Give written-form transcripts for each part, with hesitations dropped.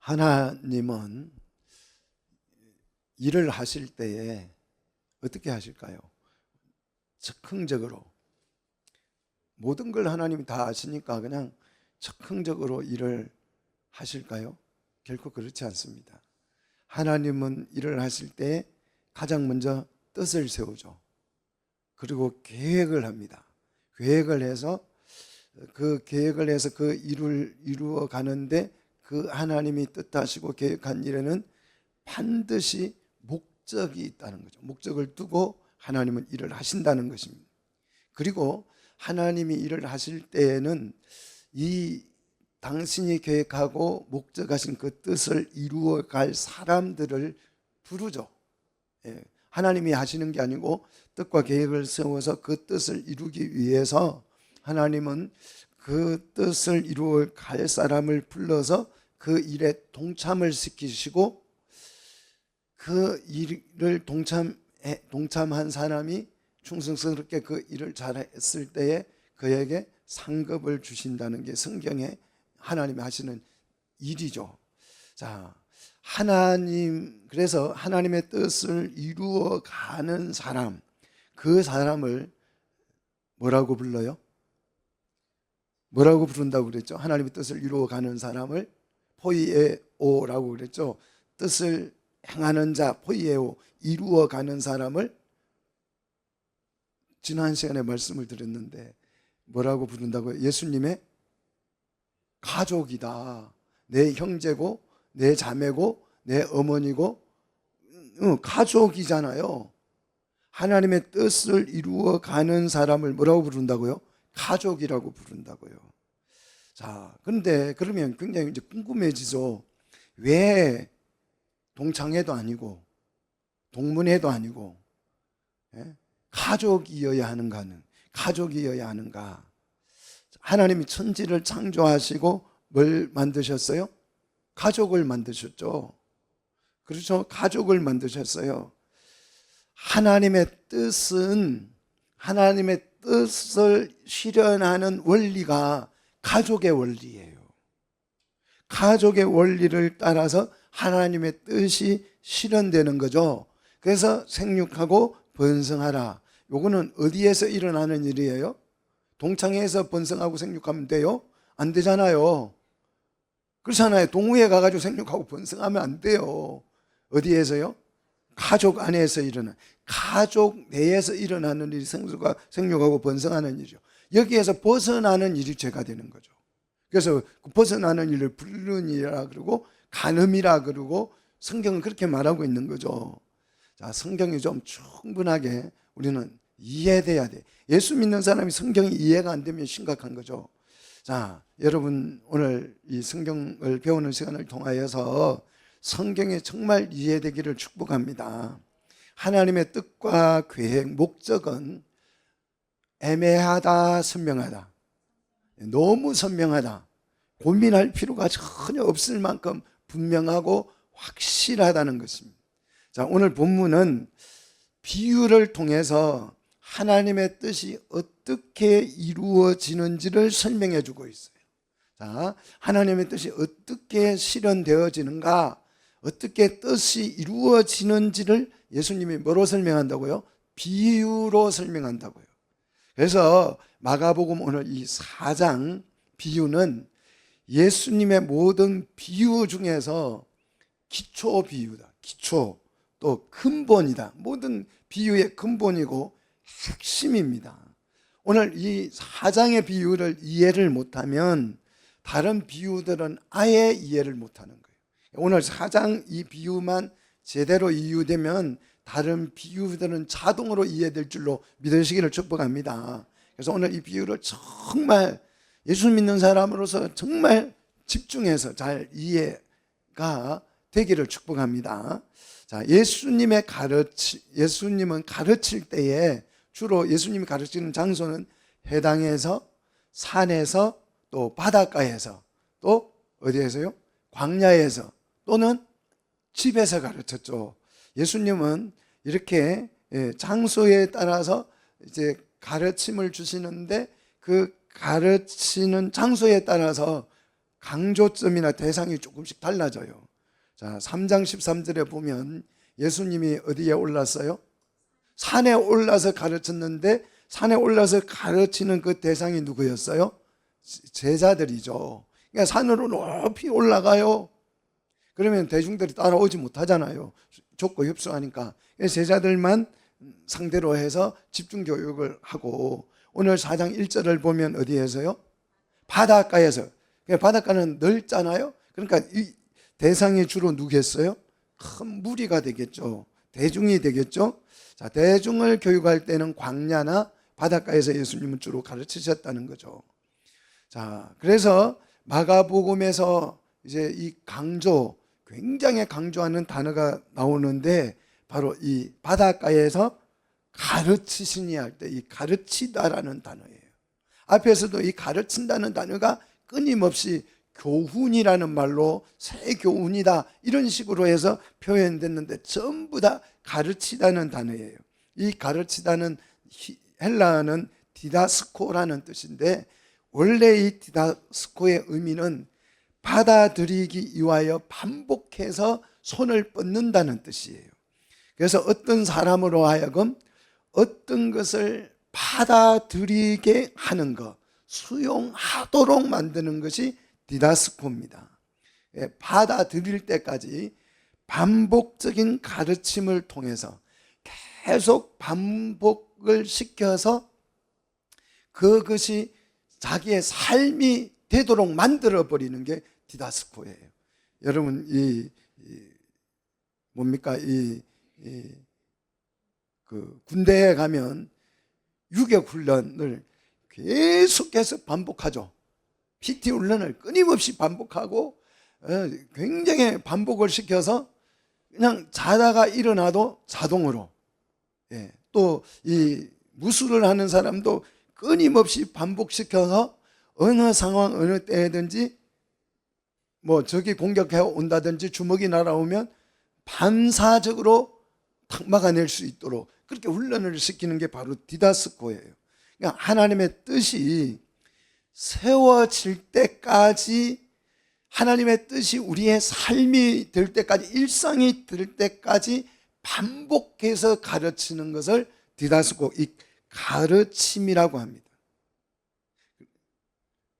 하나님은 일을 하실 때에 어떻게 하실까요? 즉흥적으로 모든 걸 하나님이 다 아시니까 그냥 즉흥적으로 일을 하실까요? 결코 그렇지 않습니다. 하나님은 일을 하실 때 가장 먼저 뜻을 세우죠. 그리고 계획을 합니다. 계획을 해서 그 일을 이루어 가는데 그 하나님이 뜻하시고 계획한 일에는 반드시 목적이 있다는 거죠. 목적을 두고 하나님은 일을 하신다는 것입니다. 그리고 하나님이 일을 하실 때에는 이 당신이 계획하고 목적하신 그 뜻을 이루어 갈 사람들을 부르죠. 하나님이 하시는 게 아니고 뜻과 계획을 세워서 그 뜻을 이루기 위해서 하나님은 그 뜻을 이루어 갈 사람을 불러서 그 일에 동참을 시키시고 그 일을 동참한 사람이 충성스럽게 그 일을 잘했을 때에 그에게 상급을 주신다는 게 성경에 하나님이 하시는 일이죠. 자, 그래서 하나님의 뜻을 이루어 가는 사람, 그 사람을 뭐라고 불러요? 뭐라고 부른다고 그랬죠? 하나님의 뜻을 이루어 가는 사람을 포이에오라고 그랬죠. 뜻을 행하는 자, 포이에오, 이루어 가는 사람을 지난 시간에 말씀을 드렸는데 뭐라고 부른다고요? 예수님의 가족이다. 내 형제고 내 자매고 내 어머니고 가족이잖아요. 하나님의 뜻을 이루어 가는 사람을 뭐라고 부른다고요? 가족이라고 부른다고요. 자, 그런데 그러면 굉장히 이제 궁금해지죠. 왜 동창회도 아니고 동문회도 아니고 가족이어야 하는가? 하나님이 천지를 창조하시고 뭘 만드셨어요? 가족을 만드셨죠. 그렇죠? 가족을 만드셨어요. 하나님의 뜻을 실현하는 원리가 가족의 원리예요. 가족의 원리를 따라서 하나님의 뜻이 실현되는 거죠. 그래서 생육하고 번성하라. 요거는 어디에서 일어나는 일이에요? 동창회에서 번성하고 생육하면 돼요? 안 되잖아요. 그렇잖아요. 동호회 가가지고 생육하고 번성하면 안 돼요. 어디에서요? 가족 안에서 가족 내에서 일어나는 일이 생육하고 번성하는 일이죠. 여기에서 벗어나는 일이 죄가 되는 거죠. 그래서 그 벗어나는 일을 불륜이라 그러고 간음이라 그러고 성경은 그렇게 말하고 있는 거죠. 자, 성경이 좀 충분하게 우리는 이해돼야 돼. 예수 믿는 사람이 성경이 이해가 안 되면 심각한 거죠. 자, 여러분 오늘 이 성경을 배우는 시간을 통하여서 성경이 정말 이해되기를 축복합니다. 하나님의 뜻과 계획, 목적은 애매하다, 선명하다. 너무 선명하다. 고민할 필요가 전혀 없을 만큼 분명하고 확실하다는 것입니다. 자, 오늘 본문은 비유를 통해서 하나님의 뜻이 어떻게 이루어지는지를 설명해 주고 있어요. 자, 하나님의 뜻이 어떻게 실현되어지는가, 어떻게 뜻이 이루어지는지를 예수님이 뭐로 설명한다고요? 비유로 설명한다고요. 그래서 마가복음 오늘 이 4장 비유는 예수님의 모든 비유 중에서 기초 비유다. 기초, 또 근본이다. 모든 비유의 근본이고 핵심입니다. 오늘 이 4장의 비유를 이해를 못하면 다른 비유들은 아예 이해를 못하는 거예요. 오늘 4장 이 비유만 제대로 이유되면 다른 비유들은 자동으로 이해될 줄로 믿으시기를 축복합니다. 그래서 오늘 이 비유를 정말 예수 믿는 사람으로서 정말 집중해서 잘 이해가 되기를 축복합니다. 자, 예수님은 가르칠 때에 주로 예수님이 가르치는 장소는 회당에서, 산에서, 또 바닷가에서, 또 어디에서요? 광야에서, 또는 집에서 가르쳤죠. 예수님은 이렇게 장소에 따라서 이제 가르침을 주시는데 그 가르치는 장소에 따라서 강조점이나 대상이 조금씩 달라져요. 자, 3장 13절에 보면 예수님이 어디에 올랐어요? 산에 올라서 가르쳤는데 산에 올라서 가르치는 그 대상이 누구였어요? 제자들이죠. 그러니까 산으로 높이 올라가요. 그러면 대중들이 따라오지 못하잖아요. 좁고 협소하니까. 제자들만 상대로 해서 집중 교육을 하고, 오늘 4장 1절을 보면 어디에서요? 바닷가에서. 바닷가는 넓잖아요. 그러니까 이 대상이 주로 누구겠어요? 큰 무리가 되겠죠. 대중이 되겠죠. 자, 대중을 교육할 때는 광야나 바닷가에서 예수님은 주로 가르치셨다는 거죠. 자, 그래서 마가복음에서 이제 이 굉장히 강조하는 단어가 나오는데, 바로 이 바닷가에서 가르치시니 할 때 이 가르치다라는 단어예요. 앞에서도 이 가르친다는 단어가 끊임없이 교훈이라는 말로 새 교훈이다 이런 식으로 해서 표현됐는데, 전부 다 가르치다는 단어예요. 이 가르치다는 헬라어는 디다스코라는 뜻인데, 원래 이 디다스코의 의미는 받아들이기 위하여 반복해서 손을 뻗는다는 뜻이에요. 그래서 어떤 사람으로 하여금 어떤 것을 받아들이게 하는 것, 수용하도록 만드는 것이 디다스코입니다. 받아들일 때까지 반복적인 가르침을 통해서 계속 반복을 시켜서 그것이 자기의 삶이 되도록 만들어버리는 게 디다스코예요. 여러분, 뭡니까? 군대에 가면 유격 훈련을 계속해서 반복하죠. PT 훈련을 끊임없이 반복하고 굉장히 반복을 시켜서 그냥 자다가 일어나도 자동으로, 또 이 무술을 하는 사람도 끊임없이 반복시켜서 어느 상황 어느 때든지 뭐 적이 공격해 온다든지 주먹이 날아오면 반사적으로 탁 막아낼 수 있도록 그렇게 훈련을 시키는 게 바로 디다스코예요. 그러니까 하나님의 뜻이 세워질 때까지, 하나님의 뜻이 우리의 삶이 될 때까지, 일상이 될 때까지 반복해서 가르치는 것을 디다스코, 이 가르침이라고 합니다.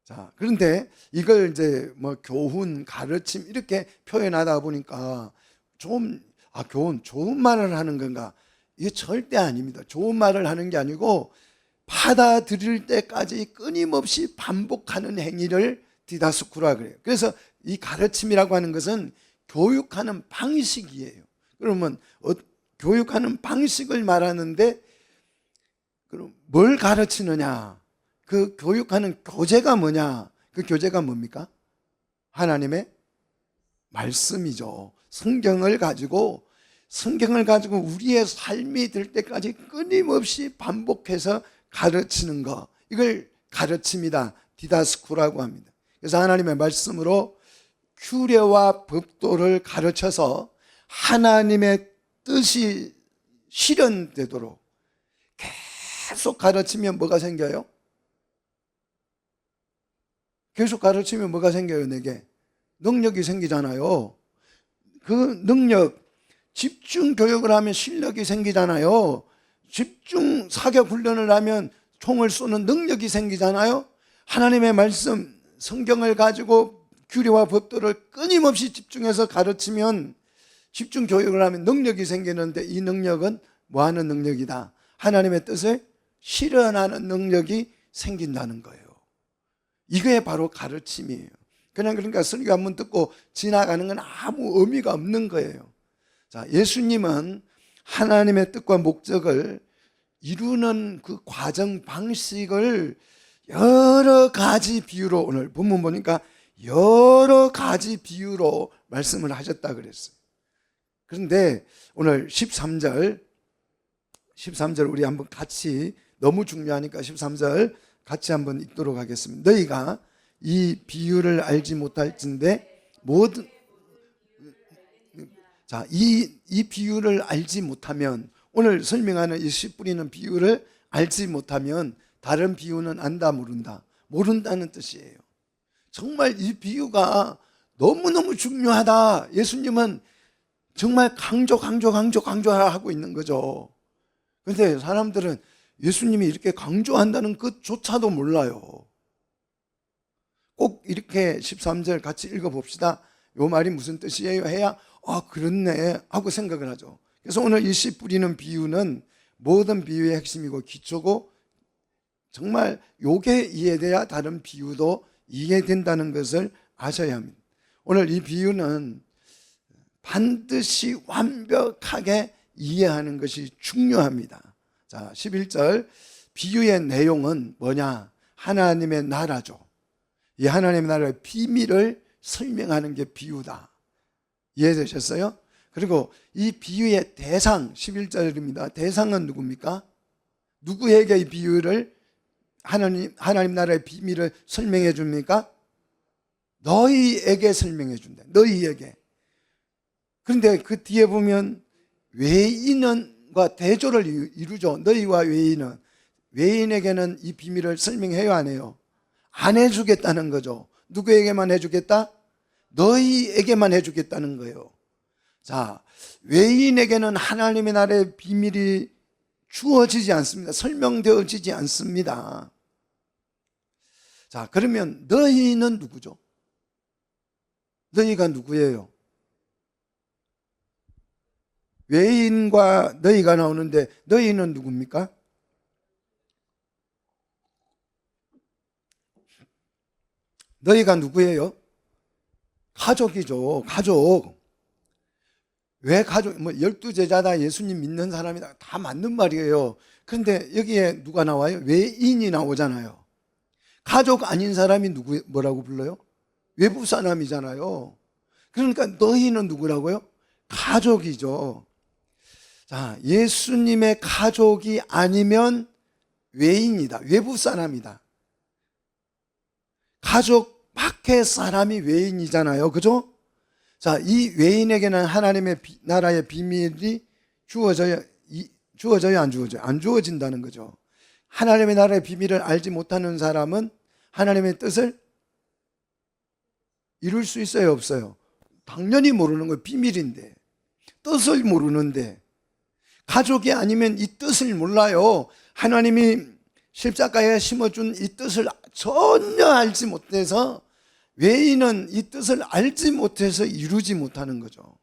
자, 그런데 이걸 이제 뭐 교훈, 가르침 이렇게 표현하다 보니까 교훈, 좋은 말을 하는 건가? 이게 절대 아닙니다. 좋은 말을 하는 게 아니고 받아들일 때까지 끊임없이 반복하는 행위를 디다스쿠라 그래요. 그래서 이 가르침이라고 하는 것은 교육하는 방식이에요. 그러면 교육하는 방식을 말하는데, 그럼 뭘 가르치느냐? 그 교육하는 교재가 뭐냐? 그 교재가 뭡니까? 하나님의 말씀이죠. 성경을 가지고 우리의 삶이 될 때까지 끊임없이 반복해서 가르치는 것, 이걸 가르침이다, 디다스쿠라고 합니다. 그래서 하나님의 말씀으로 규례와 법도를 가르쳐서 하나님의 뜻이 실현되도록 계속 가르치면 뭐가 생겨요? 계속 가르치면 뭐가 생겨요? 내게 능력이 생기잖아요. 그 능력, 집중 교육을 하면 실력이 생기잖아요. 집중 사격 훈련을 하면 총을 쏘는 능력이 생기잖아요. 하나님의 말씀, 성경을 가지고 규례와 법도를 끊임없이 집중해서 가르치면, 집중 교육을 하면 능력이 생기는데, 이 능력은 뭐 하는 능력이다? 하나님의 뜻을 실현하는 능력이 생긴다는 거예요. 이게 바로 가르침이에요. 그러니까 설교 한번 듣고 지나가는 건 아무 의미가 없는 거예요. 자, 예수님은 하나님의 뜻과 목적을 이루는 그 과정 방식을 여러 가지 비유로, 오늘 본문 보니까 여러 가지 비유로 말씀을 하셨다 그랬어요. 그런데 오늘 13절 우리 한번 같이, 너무 중요하니까 13절 같이 한번 읽도록 하겠습니다. 너희가 이 비유를 알지 못할진대 모든, 자, 이 비유를 알지 못하면, 오늘 설명하는 이 씨 뿌리는 비유를 알지 못하면, 다른 비유는 안다, 모른다, 모른다는 뜻이에요. 정말 이 비유가 너무너무 중요하다. 예수님은 정말 강조하고 있는 거죠. 그런데 사람들은 예수님이 이렇게 강조한다는 것조차도 몰라요. 꼭 이렇게 13절 같이 읽어봅시다. 요 말이 무슨 뜻이에요? 해야 그렇네 하고 생각을 하죠. 그래서 오늘 이 씨 뿌리는 비유는 모든 비유의 핵심이고 기초고, 정말 요게 이해돼야 다른 비유도 이해된다는 것을 아셔야 합니다. 오늘 이 비유는 반드시 완벽하게 이해하는 것이 중요합니다. 자, 11절 비유의 내용은 뭐냐? 하나님의 나라죠. 이 하나님의 나라의 비밀을 설명하는 게 비유다. 이해되셨어요? 그리고 이 비유의 대상 11절입니다. 대상은 누굽니까? 누구에게 이 비유를 하나님 나라의 비밀을 설명해 줍니까? 너희에게 설명해 준다. 너희에게. 그런데 그 뒤에 보면 외인과 대조를 이루죠. 너희와 외인은. 외인에게는 이 비밀을 설명해요, 안 해요? 안 해주겠다는 거죠. 누구에게만 해주겠다? 너희에게만 해주겠다는 거예요. 자, 외인에게는 하나님의 나라의 비밀이 주어지지 않습니다. 설명되어지지 않습니다. 자, 그러면 너희는 누구죠? 너희가 누구예요? 외인과 너희가 나오는데 너희는 누굽니까? 너희가 누구예요? 가족이죠. 가족. 왜 가족? 12제자다, 예수님 믿는 사람이다, 다 맞는 말이에요. 그런데 여기에 누가 나와요? 외인이 나오잖아요. 가족 아닌 사람이 뭐라고 불러요? 외부 사람이잖아요. 그러니까 너희는 누구라고요? 가족이죠. 자, 예수님의 가족이 아니면 외인이다. 외부 사람이다. 가족 밖의 사람이 외인이잖아요. 그죠? 자, 이 외인에게는 하나님의 나라의 비밀이 주어져요, 안 주어져요? 안 주어진다는 거죠. 하나님의 나라의 비밀을 알지 못하는 사람은 하나님의 뜻을 이룰 수 있어요, 없어요? 당연히 모르는 거예요. 비밀인데. 뜻을 모르는데. 가족이 아니면 이 뜻을 몰라요. 하나님이 십자가에 심어준 이 뜻을 전혀 알지 못해서, 외인은 이 뜻을 알지 못해서 이루지 못하는 거죠.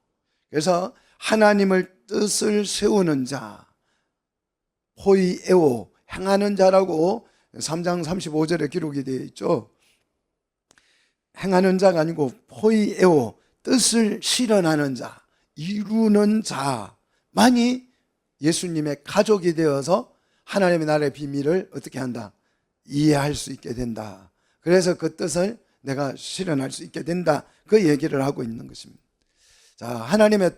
그래서 하나님을 뜻을 세우는 자, 포이에오, 행하는 자라고 3장 35절에 기록이 되어 있죠. 행하는 자가 아니고 포이에오, 뜻을 실현하는 자, 이루는 자만이 예수님의 가족이 되어서 하나님의 나라의 비밀을 어떻게 한다? 이해할 수 있게 된다. 그래서 그 뜻을 내가 실현할 수 있게 된다. 그 얘기를 하고 있는 것입니다. 자, 하나님의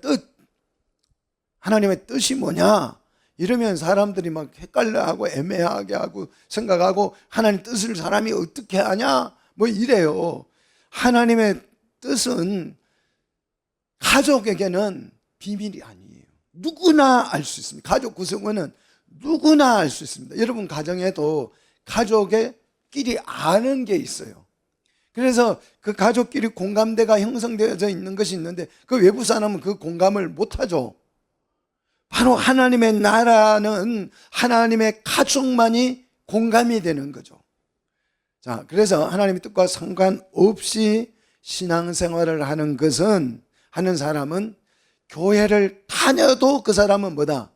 뜻이 뭐냐? 이러면 사람들이 막 헷갈려하고 애매하게 하고 생각하고, 하나님 뜻을 사람이 어떻게 하냐? 뭐 이래요. 하나님의 뜻은 가족에게는 비밀이 아니에요. 누구나 알 수 있습니다. 가족 구성원은 누구나 알 수 있습니다. 여러분 가정에도 가족끼리 아는 게 있어요. 그래서 그 가족끼리 공감대가 형성되어져 있는 것이 있는데, 그 외부 사람은 그 공감을 못하죠. 바로 하나님의 나라는 하나님의 가족만이 공감이 되는 거죠. 자, 그래서 하나님의 뜻과 상관없이 신앙생활을 하는 사람은 교회를 다녀도 그 사람은 뭐다?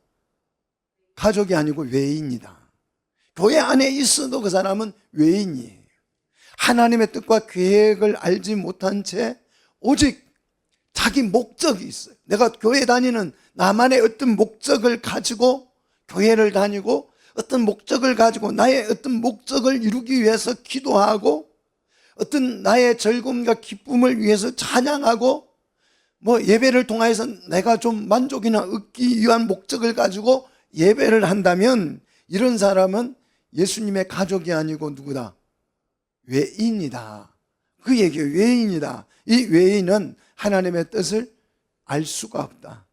가족이 아니고 외인이다. 교회 안에 있어도 그 사람은 외인이에요. 하나님의 뜻과 계획을 알지 못한 채 오직 자기 목적이 있어요. 내가 교회 다니는 나만의 어떤 목적을 가지고 교회를 다니고, 어떤 목적을 가지고 나의 어떤 목적을 이루기 위해서 기도하고, 어떤 나의 즐거움과 기쁨을 위해서 찬양하고, 예배를 통해서 내가 좀 만족이나 얻기 위한 목적을 가지고 예배를 한다면, 이런 사람은 예수님의 가족이 아니고 누구다? 외인이다. 그 얘기예요. 외인이다. 이 외인은 하나님의 뜻을 알 수가 없다.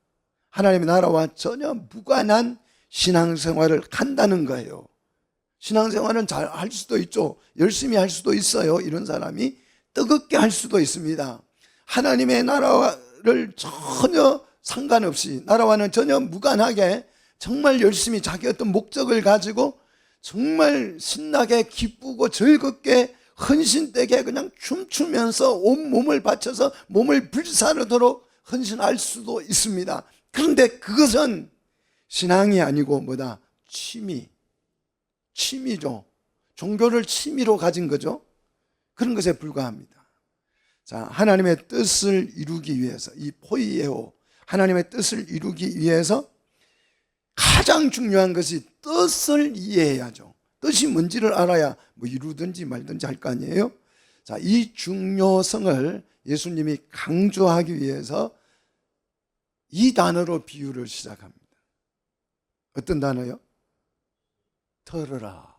하나님의 나라와 전혀 무관한 신앙생활을 한다는 거예요. 신앙생활은 잘 할 수도 있죠. 열심히 할 수도 있어요. 이런 사람이 뜨겁게 할 수도 있습니다. 하나님의 나라를 전혀 상관없이, 나라와는 전혀 무관하게 정말 열심히 자기 어떤 목적을 가지고 정말 신나게 기쁘고 즐겁게 헌신되게 그냥 춤추면서 온 몸을 바쳐서 몸을 불사르도록 헌신할 수도 있습니다. 그런데 그것은 신앙이 아니고 뭐다? 취미죠. 종교를 취미로 가진 거죠. 그런 것에 불과합니다. 자, 하나님의 뜻을 이루기 위해서, 이 포이에오, 하나님의 뜻을 이루기 위해서 가장 중요한 것이 뜻을 이해해야죠. 뜻이 뭔지를 알아야 뭐 이루든지 말든지 할 거 아니에요? 자, 이 중요성을 예수님이 강조하기 위해서 이 단어로 비유를 시작합니다. 어떤 단어요? 들으라.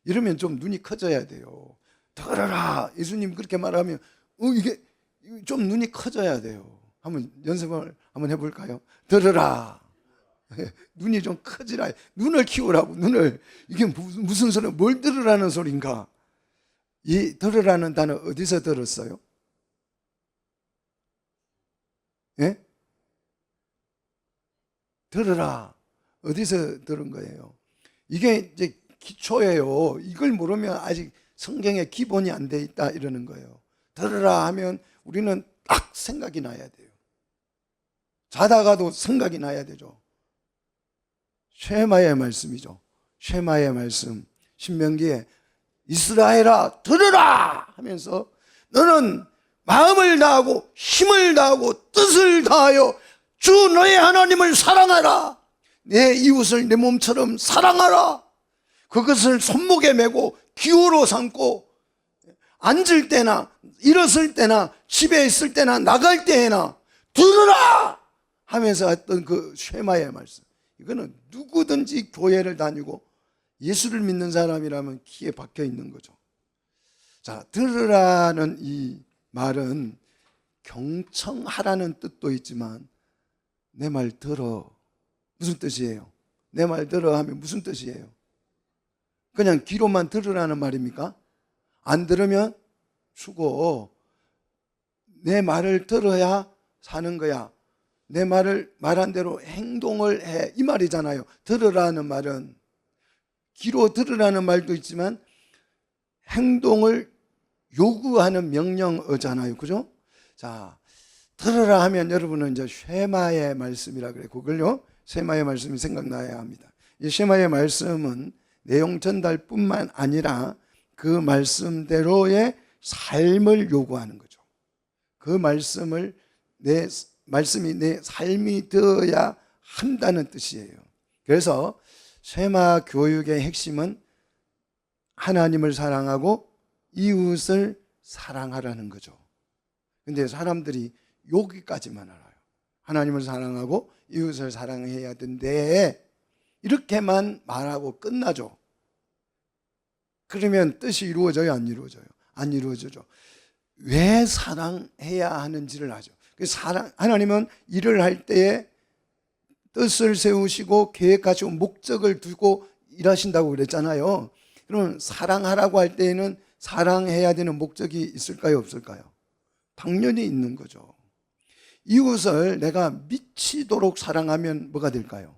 이러면 좀 눈이 커져야 돼요. 들으라. 예수님 그렇게 말하면 이게 좀 눈이 커져야 돼요. 한번 연습을 한번 해볼까요? 들으라. 눈이 좀 커지라. 눈을 키우라고. 눈을. 이게 무슨 소리? 뭘 들으라는 소린가? 이 들으라는 단어 어디서 들었어요? 예? 들으라. 어디서 들은 거예요? 이게 이제 기초예요. 이걸 모르면 아직 성경의 기본이 안 돼 있다 이러는 거예요. 들으라 하면 우리는 딱 생각이 나야 돼요. 자다가도 생각이 나야 되죠. 쉐마의 말씀이죠. 쉐마의 말씀. 신명기에 이스라엘아 들으라 하면서 너는 마음을 다하고 힘을 다하고 뜻을 다하여 주 너의 하나님을 사랑하라. 내 이웃을 내 몸처럼 사랑하라. 그것을 손목에 메고 기호로 삼고 앉을 때나 일었을 때나 집에 있을 때나 나갈 때에나 들으라 하면서 했던 그 쉐마의 말씀. 이거는 누구든지 교회를 다니고 예수를 믿는 사람이라면 귀에 박혀 있는 거죠. 자, 들으라는 이 말은 경청하라는 뜻도 있지만 내 말 들어. 무슨 뜻이에요? 내 말 들어 하면 무슨 뜻이에요? 그냥 귀로만 들으라는 말입니까? 안 들으면 죽어. 내 말을 들어야 사는 거야. 내 말을 말한 대로 행동을 해. 이 말이잖아요. 들으라는 말은 귀로 들으라는 말도 있지만 행동을 요구하는 명령어잖아요. 그죠? 자, 들으라 하면 여러분은 이제 쉐마의 말씀이라 그래요. 그걸요, 쉐마의 말씀이 생각나야 합니다. 이 쉐마의 말씀은 내용 전달뿐만 아니라 그 말씀대로의 삶을 요구하는 거죠. 그 말씀이 내 삶이 되어야 한다는 뜻이에요. 그래서 쉐마 교육의 핵심은 하나님을 사랑하고 이웃을 사랑하라는 거죠. 근데 사람들이 여기까지만 알아요. 하나님을 사랑하고 이웃을 사랑해야 된대. 이렇게만 말하고 끝나죠. 그러면 뜻이 이루어져요? 안 이루어져요? 안 이루어지죠. 왜 사랑해야 하는지를 아죠. 하나님은 일을 할 때에 뜻을 세우시고 계획하시고 목적을 두고 일하신다고 그랬잖아요. 그러면 사랑하라고 할 때에는 사랑해야 되는 목적이 있을까요? 없을까요? 당연히 있는 거죠. 이웃을 내가 미치도록 사랑하면 뭐가 될까요?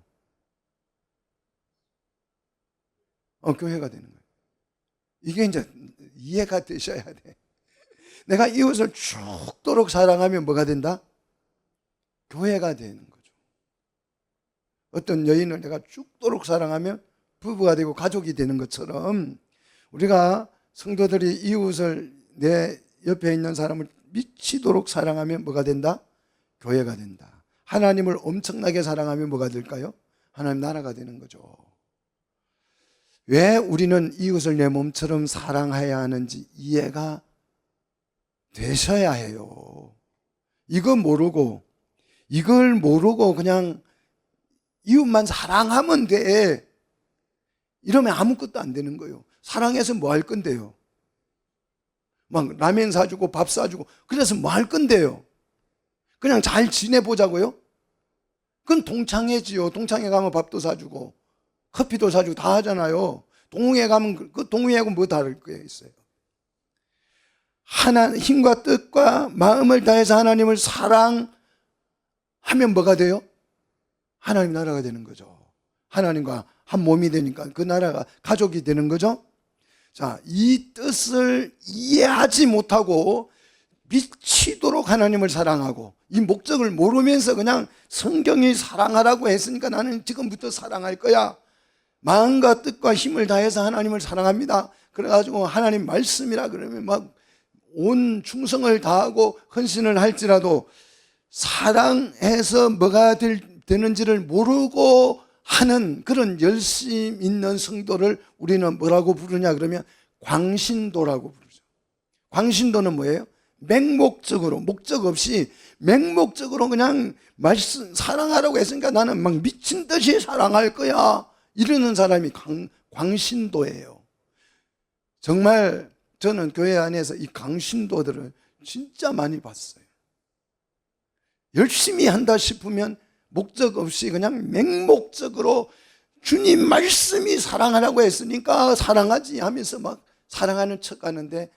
교회가 되는 거예요. 이게 이제 이해가 되셔야 돼. 내가 이웃을 죽도록 사랑하면 뭐가 된다? 교회가 되는 거죠. 어떤 여인을 내가 죽도록 사랑하면 부부가 되고 가족이 되는 것처럼 우리가 성도들이 이웃을 내 옆에 있는 사람을 미치도록 사랑하면 뭐가 된다? 교회가 된다. 하나님을 엄청나게 사랑하면 뭐가 될까요? 하나님 나라가 되는 거죠. 왜 우리는 이웃을 내 몸처럼 사랑해야 하는지 이해가 되셔야 해요. 이걸 모르고 그냥 이웃만 사랑하면 돼. 이러면 아무것도 안 되는 거예요. 사랑해서 뭐 할 건데요? 막 라면 사주고 밥 사주고 그래서 뭐 할 건데요? 그냥 잘 지내보자고요? 그건 동창회지요. 동창회 가면 밥도 사주고 커피도 사주고 다 하잖아요. 동호회 가면 그 동호회하고 뭐 다를 게 있어요? 하나 힘과 뜻과 마음을 다해서 하나님을 사랑하면 뭐가 돼요? 하나님 나라가 되는 거죠. 하나님과 한 몸이 되니까 그 나라가 가족이 되는 거죠. 자, 이 뜻을 이해하지 못하고 미치도록 하나님을 사랑하고 이 목적을 모르면서 그냥 성경이 사랑하라고 했으니까 나는 지금부터 사랑할 거야. 마음과 뜻과 힘을 다해서 하나님을 사랑합니다. 그래가지고 하나님 말씀이라 그러면 막 온 충성을 다하고 헌신을 할지라도 사랑해서 뭐가 되는지를 모르고 하는 그런 열심 있는 성도를 우리는 뭐라고 부르냐 그러면 광신도라고 부르죠. 광신도는 뭐예요? 맹목적으로, 목적 없이 맹목적으로 그냥 말씀 사랑하라고 했으니까 나는 막 미친 듯이 사랑할 거야 이러는 사람이 광신도예요. 정말 저는 교회 안에서 이 광신도들을 진짜 많이 봤어요. 열심히 한다 싶으면 목적 없이 그냥 맹목적으로 주님 말씀이 사랑하라고 했으니까 사랑하지 하면서 막 사랑하는 척 하는데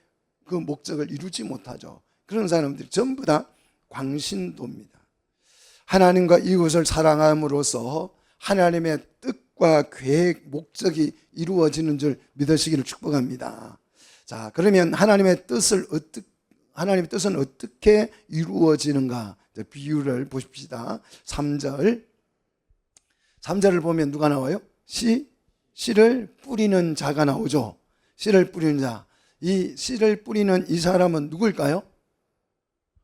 그 목적을 이루지 못하죠. 그런 사람들이 전부 다 광신도입니다. 하나님과 이웃을 사랑함으로써 하나님의 뜻과 계획, 목적이 이루어지는 줄 믿으시기를 축복합니다. 자, 그러면 하나님의 뜻은 어떻게 이루어지는가? 비유를 보십시다. 3절을 보면 누가 나와요? 씨를 뿌리는 자가 나오죠. 씨를 뿌리는 자. 이 씨를 뿌리는 이 사람은 누굴까요?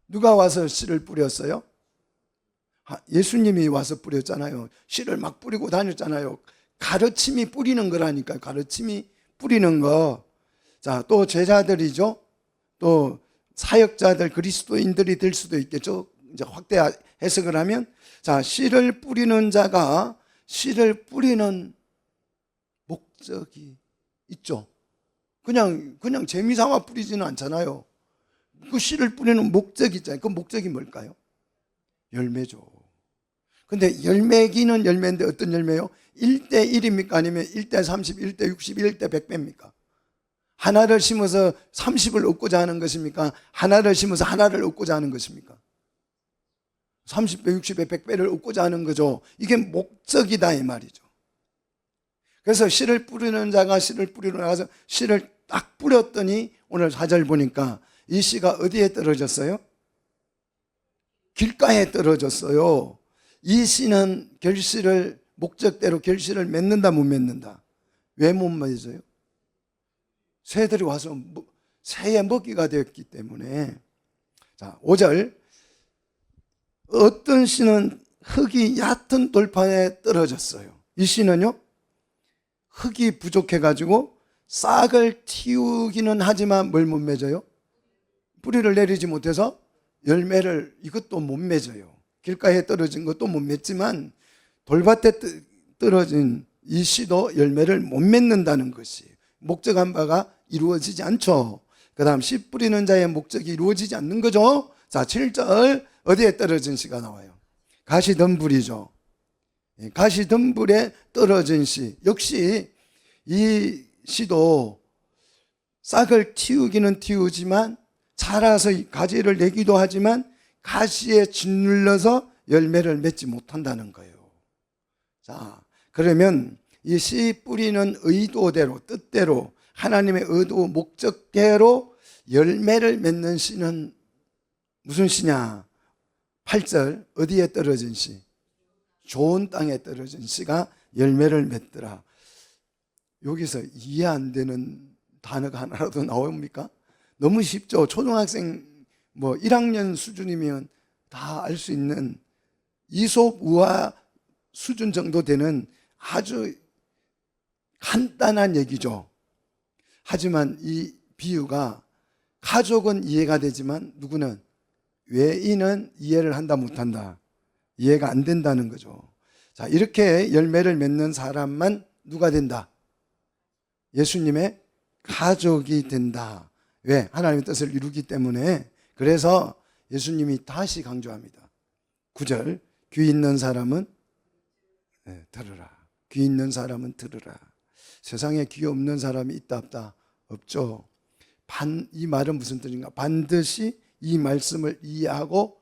누가 와서 씨를 뿌렸어요? 예수님이 와서 뿌렸잖아요. 씨를 막 뿌리고 다녔잖아요. 가르침이 뿌리는 거라니까요. 가르침이 뿌리는 거. 자, 또 제자들이죠. 또 사역자들, 그리스도인들이 될 수도 있겠죠. 이제 확대 해석을 하면, 자, 씨를 뿌리는 자가 씨를 뿌리는 목적이 있죠. 그냥 재미삼아 뿌리지는 않잖아요. 그 씨를 뿌리는 목적이 있잖아요. 그 목적이 뭘까요? 열매죠. 근데 열매기는 열매인데 어떤 열매요? 1대 1입니까? 아니면 1대 30, 1대 60, 1대 100배입니까? 하나를 심어서 30을 얻고자 하는 것입니까? 하나를 심어서 하나를 얻고자 하는 것입니까? 30배, 60배, 100배를 얻고자 하는 거죠. 이게 목적이다 이 말이죠. 그래서 씨를 뿌리는 자가 씨를 뿌리러 나가서 씨를 딱 뿌렸더니 오늘 4절 보니까 이 씨가 어디에 떨어졌어요? 길가에 떨어졌어요. 이 씨는 결실을 목적대로 결실을 맺는다 못 맺는다? 왜 못 맺어요? 새들이 와서 새의 먹이가 되었기 때문에. 자, 5절. 어떤 씨는 흙이 얕은 돌판에 떨어졌어요. 이 씨는요, 흙이 부족해가지고 싹을 틔우기는 하지만 뭘 못 맺어요? 뿌리를 내리지 못해서 열매를 이것도 못 맺어요. 길가에 떨어진 것도 못 맺지만 돌밭에 떨어진 이 씨도 열매를 못 맺는다는 것이 목적한 바가 이루어지지 않죠. 그 다음 씨 뿌리는 자의 목적이 이루어지지 않는 거죠. 자, 7절 어디에 떨어진 씨가 나와요? 가시덤불이죠. 가시덤불에 떨어진 씨. 역시 이 씨도 싹을 틔우기는 틔우지만 자라서 가지를 내기도 하지만 가시에 짓눌러서 열매를 맺지 못한다는 거예요. 자, 그러면 이 씨 뿌리는 의도대로, 뜻대로, 하나님의 의도, 목적대로 열매를 맺는 씨는 무슨 씨냐? 8절 어디에 떨어진 씨? 좋은 땅에 떨어진 씨가 열매를 맺더라. 여기서 이해 안 되는 단어가 하나라도 나옵니까? 너무 쉽죠. 초등학생 1학년 수준이면 다 알 수 있는 이솝 우화 수준 정도 되는 아주 간단한 얘기죠. 하지만 이 비유가 가족은 이해가 되지만 누구는 외인은 이해를 한다 못한다. 이해가 안 된다는 거죠. 자, 이렇게 열매를 맺는 사람만 누가 된다? 예수님의 가족이 된다. 왜? 하나님의 뜻을 이루기 때문에. 그래서 예수님이 다시 강조합니다. 9절 귀 있는 사람은 들으라. 귀 있는 사람은 들으라. 세상에 귀 없는 사람이 있다 없다? 없죠. 이 말은 무슨 뜻인가? 반드시 이 말씀을 이해하고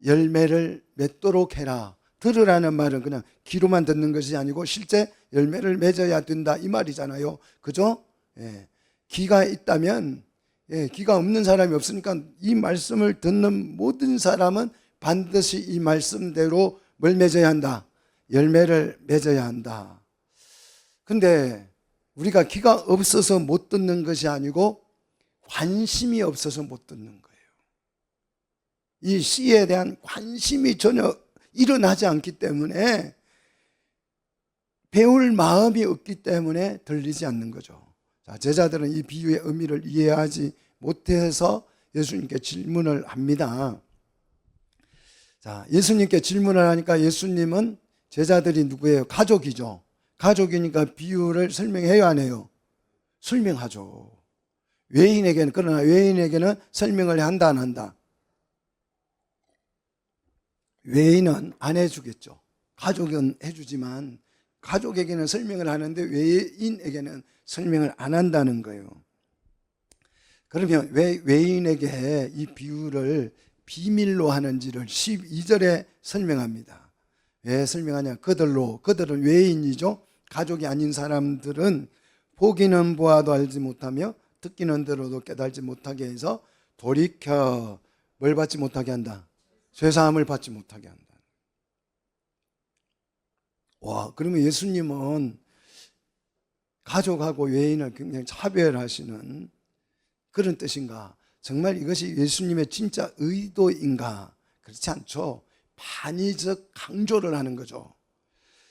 열매를 맺도록 해라. 들으라는 말은 그냥 귀로만 듣는 것이 아니고 실제 열매를 맺어야 된다 이 말이잖아요. 그죠? 예. 귀가 있다면, 예, 귀가 없는 사람이 없으니까 이 말씀을 듣는 모든 사람은 반드시 이 말씀대로 뭘 맺어야 한다? 열매를 맺어야 한다. 근데 우리가 귀가 없어서 못 듣는 것이 아니고 관심이 없어서 못 듣는 거예요. 이 씨에 대한 관심이 전혀 일어나지 않기 때문에, 배울 마음이 없기 때문에 들리지 않는 거죠. 자, 제자들은 이 비유의 의미를 이해하지 못해서 예수님께 질문을 합니다. 자, 예수님께 질문을 하니까 예수님은 제자들이 누구예요? 가족이죠. 가족이니까 비유를 설명해야 하네요. 설명하죠. 그러나 외인에게는 설명을 한다 안 한다? 외인은 안 해주겠죠. 가족은 해주지만 가족에게는 설명을 하는데 외인에게는 설명을 안 한다는 거예요. 그러면 왜 외인에게 이 비유를 비밀로 하는지를 12절에 설명합니다. 왜 설명하냐? 그들은 외인이죠. 가족이 아닌 사람들은 보기는 보아도 알지 못하며 듣기는 들어도 깨달지 못하게 해서 돌이켜 뭘 받지 못하게 한다? 죄사함을 받지 못하게 한다. 와, 그러면 예수님은 가족하고 외인을 굉장히 차별하시는 그런 뜻인가? 정말 이것이 예수님의 진짜 의도인가? 그렇지 않죠. 반의적 강조를 하는 거죠.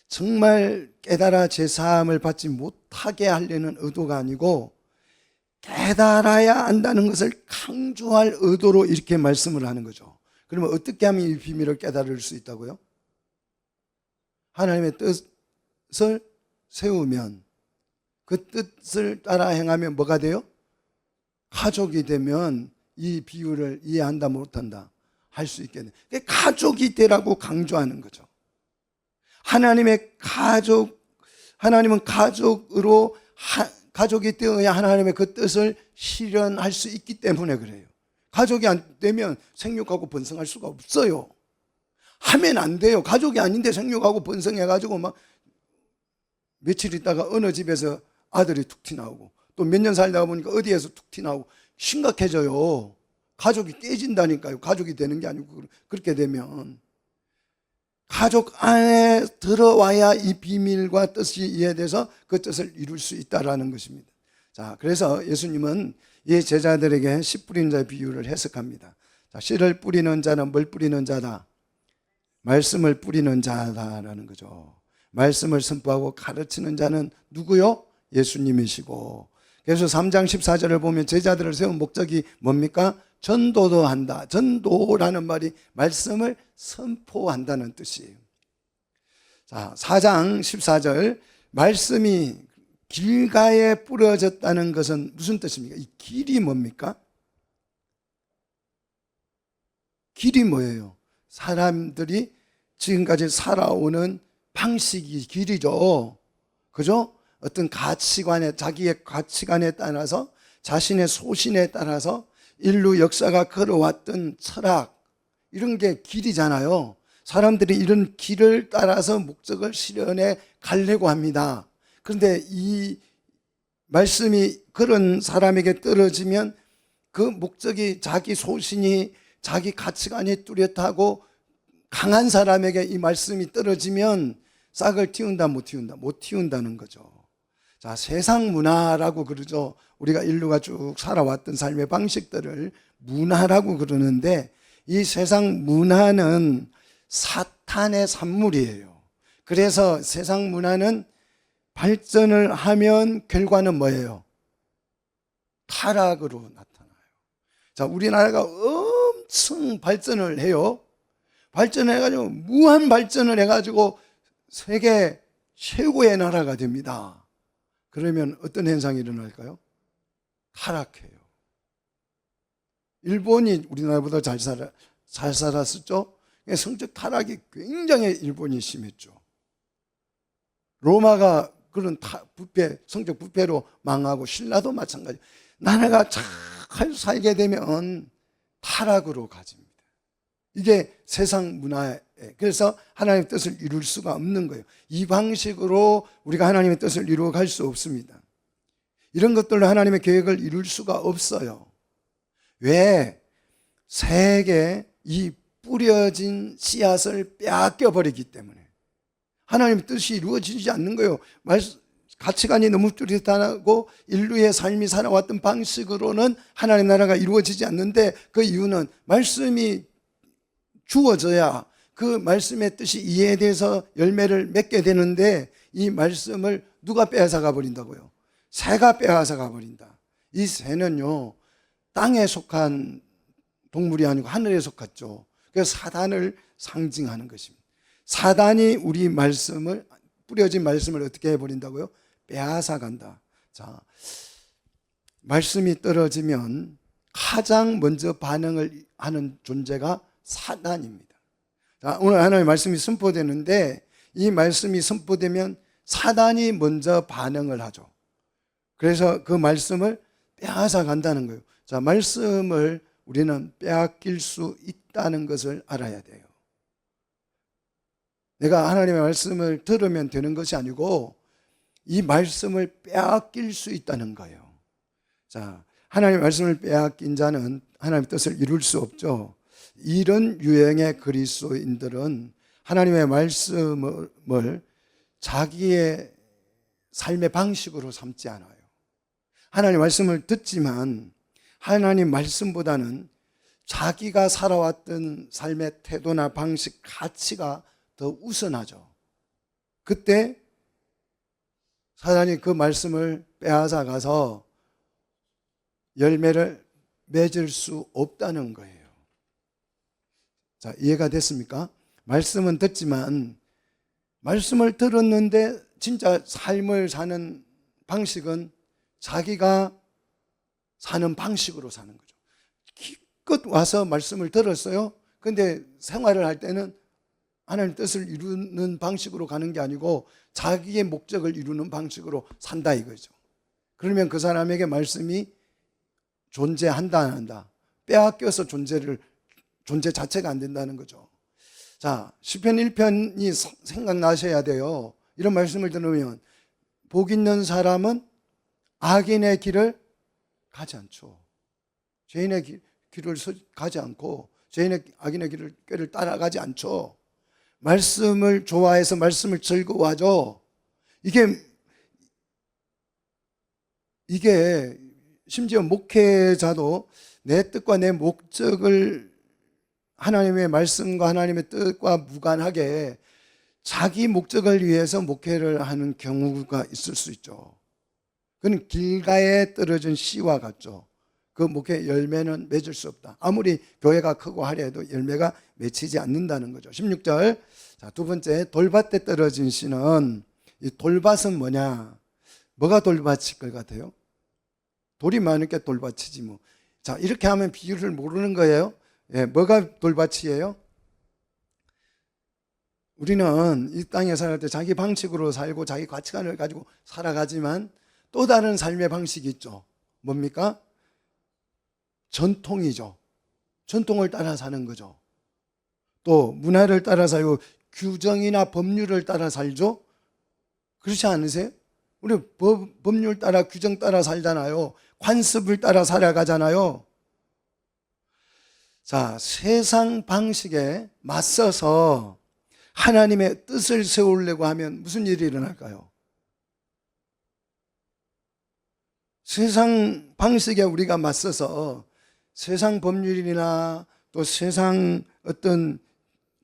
정말 깨달아 죄사함을 받지 못하게 하려는 의도가 아니고 깨달아야 한다는 것을 강조할 의도로 이렇게 말씀을 하는 거죠. 그러면 어떻게 하면 이 비밀을 깨달을 수 있다고요? 하나님의 뜻을 세우면, 그 뜻을 따라 행하면 뭐가 돼요? 가족이 되면 이 비유를 이해한다 못한다 할 수 있겠네. 가족이 되라고 강조하는 거죠. 하나님은 가족으로 가족이 되어야 하나님의 그 뜻을 실현할 수 있기 때문에 그래요. 가족이 안 되면 생육하고 번성할 수가 없어요. 하면 안 돼요. 가족이 아닌데 생육하고 번성해가지고 막 며칠 있다가 어느 집에서 아들이 툭 튀나오고 또 몇 년 살다가 보니까 어디에서 툭 튀나오고 심각해져요. 가족이 깨진다니까요. 가족이 되는 게 아니고 그렇게 되면 가족 안에 들어와야 이 비밀과 뜻이 이해돼서 그 뜻을 이룰 수 있다라는 것입니다. 자, 그래서 예수님은 이 제자들에게 씨 뿌리는 자의 비유를 해석합니다. 자, 씨를 뿌리는 자는 뭘 뿌리는 자다? 말씀을 뿌리는 자다라는 거죠. 말씀을 선포하고 가르치는 자는 누구요? 예수님이시고. 그래서 3장 14절을 보면 제자들을 세운 목적이 뭡니까? 전도도 한다. 전도라는 말이 말씀을 선포한다는 뜻이에요. 자, 4장 14절 말씀이 길가에 뿌려졌다는 것은 무슨 뜻입니까? 이 길이 뭡니까? 길이 뭐예요? 사람들이 지금까지 살아오는 방식이 길이죠. 그죠? 어떤 가치관에, 자기의 가치관에 따라서, 자신의 소신에 따라서 인류 역사가 걸어왔던 철학, 이런 게 길이잖아요. 사람들이 이런 길을 따라서 목적을 실현해 가려고 합니다. 그런데 이 말씀이 그런 사람에게 떨어지면 그 목적이 자기 소신이, 자기 가치관이 뚜렷하고 강한 사람에게 이 말씀이 떨어지면 싹을 틔운다, 못 틔운다? 못 틔운다는 거죠. 자, 세상 문화라고 그러죠. 우리가 인류가 쭉 살아왔던 삶의 방식들을 문화라고 그러는데 이 세상 문화는 사탄의 산물이에요. 그래서 세상 문화는 발전을 하면 결과는 뭐예요? 타락으로 나타나요. 자, 우리나라가 엄청 발전을 해요. 발전해가지고 무한 발전을 해가지고 세계 최고의 나라가 됩니다. 그러면 어떤 현상이 일어날까요? 타락해요. 일본이 우리나라보다 잘 살았었죠. 성적 타락이 굉장히 일본이 심했죠. 로마가 그런 부패, 성적 부패로 망하고 신라도 마찬가지. 나라가 잘 살게 되면 타락으로 가집니다. 이게 세상 문화에 그래서 하나님의 뜻을 이룰 수가 없는 거예요. 이 방식으로 우리가 하나님의 뜻을 이루어 갈 수 없습니다. 이런 것들로 하나님의 계획을 이룰 수가 없어요. 왜? 세계 이 뿌려진 씨앗을 빼앗겨 버리기 때문에 하나님의 뜻이 이루어지지 않는 거예요. 가치관이 너무 뚜렷하고 인류의 삶이 살아왔던 방식으로는 하나님 나라가 이루어지지 않는데, 그 이유는 말씀이 주어져야 그 말씀의 뜻이 이해돼서 열매를 맺게 되는데, 이 말씀을 누가 빼앗아가 버린다고요? 새가 빼앗아가 버린다. 이 새는요, 땅에 속한 동물이 아니고 하늘에 속했죠. 그래서 사단을 상징하는 것입니다. 사단이 우리 말씀을, 뿌려진 말씀을 어떻게 해버린다고요? 빼앗아 간다. 자, 말씀이 떨어지면 가장 먼저 반응을 하는 존재가 사단입니다. 자, 오늘 하나님의 말씀이 선포되는데, 이 말씀이 선포되면 사단이 먼저 반응을 하죠. 그래서 그 말씀을 빼앗아 간다는 거예요. 자, 말씀을 우리는 빼앗길 수 있다는 것을 알아야 돼요. 내가 하나님의 말씀을 들으면 되는 것이 아니고 이 말씀을 빼앗길 수 있다는 거예요. 자, 하나님의 말씀을 빼앗긴 자는 하나님의 뜻을 이룰 수 없죠. 이런 유형의 그리스도인들은 하나님의 말씀을 자기의 삶의 방식으로 삼지 않아요. 하나님의 말씀을 듣지만 하나님 말씀보다는 자기가 살아왔던 삶의 태도나 방식, 가치가 더 우선하죠. 그때 사단이 그 말씀을 빼앗아 가서 열매를 맺을 수 없다는 거예요. 자, 이해가 됐습니까? 말씀은 듣지만 말씀을 들었는데 진짜 삶을 사는 방식은 자기가 사는 방식으로 사는 거죠. 기껏 와서 말씀을 들었어요. 근데 생활을 할 때는 하나님 뜻을 이루는 방식으로 가는 게 아니고 자기의 목적을 이루는 방식으로 산다 이거죠. 그러면 그 사람에게 말씀이 존재한다 안 한다? 빼앗겨서 존재 자체가 안 된다는 거죠. 자, 시편 1편이 생각나셔야 돼요. 이런 말씀을 들으면 복 있는 사람은 악인의 길을 가지 않죠. 죄인의 길을 가지 않고 악인의 길을 따라가지 않죠. 말씀을 좋아해서 말씀을 즐거워하죠. 이게 심지어 목회자도 내 뜻과 내 목적을 하나님의 말씀과 하나님의 뜻과 무관하게 자기 목적을 위해서 목회를 하는 경우가 있을 수 있죠. 그건 길가에 떨어진 씨와 같죠. 그 목회 열매는 맺을 수 없다. 아무리 교회가 크고 하려 해도 열매가 맺히지 않는다는 거죠. 16절. 자, 두 번째, 돌밭에 떨어진 씨는, 이 돌밭은 뭐냐? 뭐가 돌밭일 것 같아요? 돌이 많으니까 돌밭이지 뭐. 자, 이렇게 하면 비유를 모르는 거예요. 예, 뭐가 돌밭이에요? 우리는 이 땅에 살 때 자기 방식으로 살고 자기 가치관을 가지고 살아가지만 또 다른 삶의 방식이 있죠. 뭡니까? 전통이죠. 전통을 따라 사는 거죠. 또 문화를 따라 살고 규정이나 법률을 따라 살죠. 그렇지 않으세요? 우리 법률 따라 규정 따라 살잖아요. 관습을 따라 살아가잖아요. 자, 세상 방식에 맞서서 하나님의 뜻을 세우려고 하면 무슨 일이 일어날까요? 세상 방식에 우리가 맞서서 세상 법률이나 또 세상 어떤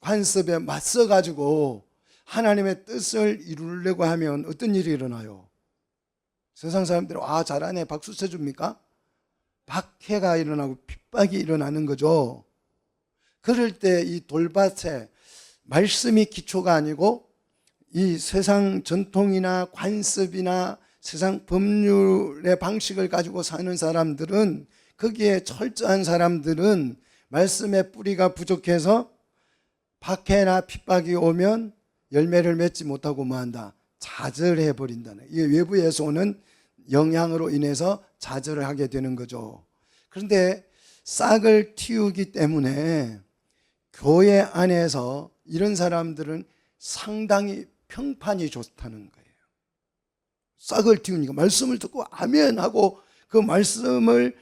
관습에 맞서 가지고 하나님의 뜻을 이루려고 하면 어떤 일이 일어나요? 세상 사람들은 잘하네 박수 쳐줍니까? 박해가 일어나고 핍박이 일어나는 거죠. 그럴 때 이 돌밭에 말씀이 기초가 아니고 이 세상 전통이나 관습이나 세상 법률의 방식을 가지고 사는 사람들은, 거기에 철저한 사람들은 말씀의 뿌리가 부족해서 박해나 핍박이 오면 열매를 맺지 못하고 뭐한다? 좌절해 버린다는, 이게 외부에서 오는 영향으로 인해서 좌절을 하게 되는 거죠. 그런데 싹을 틔우기 때문에 교회 안에서 이런 사람들은 상당히 평판이 좋다는 거예요. 싹을 틔우니까 말씀을 듣고 아멘 하고 그 말씀을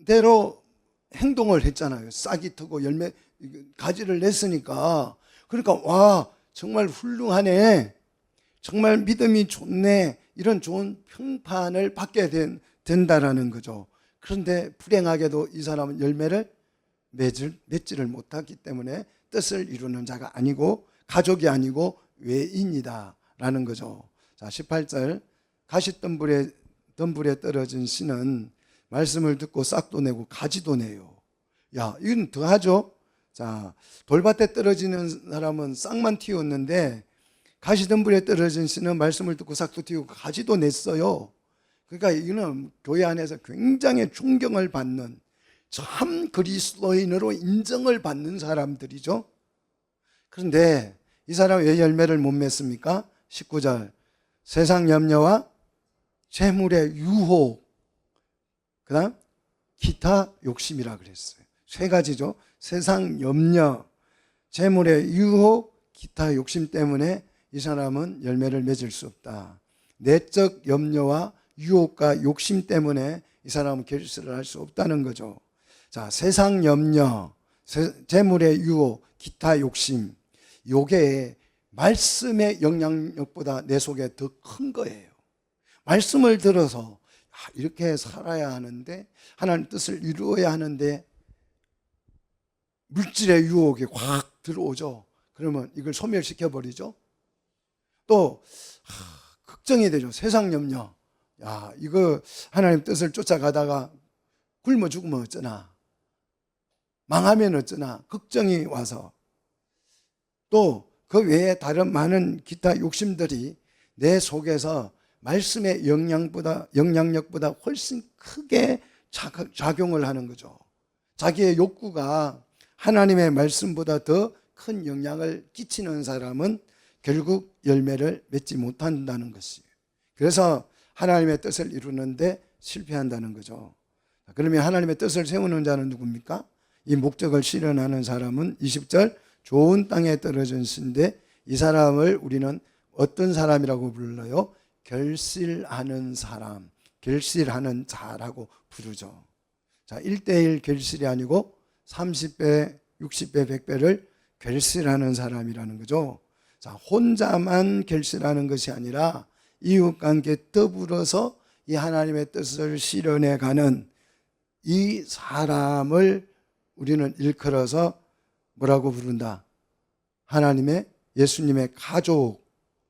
대로 행동을 했잖아요. 싹이 트고 열매 가지를 냈으니까. 그러니까 와 정말 훌륭하네, 정말 믿음이 좋네, 이런 좋은 평판을 받게 된다라는 거죠. 그런데 불행하게도 이 사람은 열매를 맺지를 못하기 때문에 뜻을 이루는 자가 아니고 가족이 아니고 외인이다라는 거죠. 자, 18절 가시덤불에 떨어진 씨는 말씀을 듣고 싹도 내고 가지도 내요. 야, 이건 더하죠. 자, 돌밭에 떨어지는 사람은 싹만 틔웠는데 가시덤불에 떨어진 씨는 말씀을 듣고 싹도 틔우고 가지도 냈어요. 그러니까 이거는 교회 안에서 굉장히 존경을 받는, 참 그리스도인으로 인정을 받는 사람들이죠. 그런데 이 사람은 왜 열매를 못 맺습니까? 19절 세상 염려와 재물의 유혹, 그 다음 기타 욕심이라 그랬어요. 세 가지죠. 세상 염려, 재물의 유혹, 기타 욕심 때문에 이 사람은 열매를 맺을 수 없다. 내적 염려와 유혹과 욕심 때문에 이 사람은 결실을 할 수 없다는 거죠. 자, 세상 염려, 재물의 유혹, 기타 욕심, 요게 말씀의 영향력보다 내 속에 더 큰 거예요. 말씀을 들어서 이렇게 살아야 하는데, 하나님 뜻을 이루어야 하는데 물질의 유혹이 확 들어오죠. 그러면 이걸 소멸시켜 버리죠. 또 걱정이 되죠. 세상 염려. 야, 이거 하나님 뜻을 쫓아가다가 굶어 죽으면 어쩌나, 망하면 어쩌나 걱정이 와서, 또 그 외에 다른 많은 기타 욕심들이 내 속에서 말씀의 영향력보다 훨씬 크게 작용을 하는 거죠. 자기의 욕구가 하나님의 말씀보다 더 큰 영향을 끼치는 사람은 결국 열매를 맺지 못한다는 것이에요. 그래서 하나님의 뜻을 이루는데 실패한다는 거죠. 그러면 하나님의 뜻을 세우는 자는 누굽니까? 이 목적을 실현하는 사람은 20절 좋은 땅에 떨어진 씨인데, 이 사람을 우리는 어떤 사람이라고 불러요? 결실하는 사람, 결실하는 자라고 부르죠. 자, 1대1 결실이 아니고 30배, 60배, 100배를 결실하는 사람이라는 거죠. 자, 혼자만 결실하는 것이 아니라 이웃과 함께 더불어서 이 하나님의 뜻을 실현해 가는 이 사람을 우리는 일컬어서 뭐라고 부른다? 하나님의, 예수님의 가족,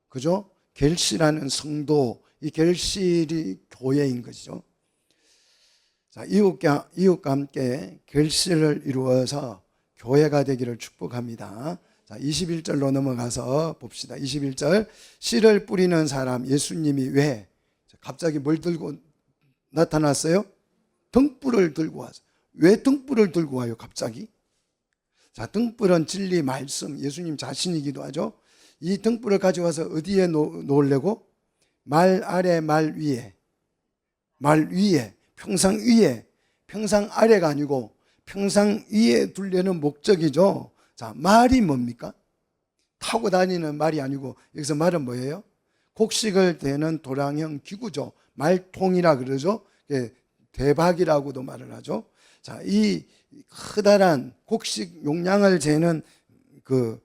그죠? 결실하는 성도, 이 결실이 교회인 것이죠. 자, 이웃과 함께 결실을 이루어서 교회가 되기를 축복합니다. 자, 21절로 넘어가서 봅시다. 21절 씨를 뿌리는 사람, 예수님이 왜 갑자기 뭘 들고 나타났어요? 등불을 들고 왔어요. 왜 등불을 들고 와요 갑자기? 자, 등불은 진리 말씀, 예수님 자신이기도 하죠. 이 등불을 가져와서 어디에 놓으려고? 말 아래 말 위에, 평상 위에, 평상 아래가 아니고 평상 위에 둘려는 목적이죠. 자, 말이 뭡니까? 타고 다니는 말이 아니고, 여기서 말은 뭐예요? 곡식을 대는 도랑형 기구죠. 말통이라 그러죠. 대박이라고도 말을 하죠. 자, 이 커다란 곡식 용량을 재는 그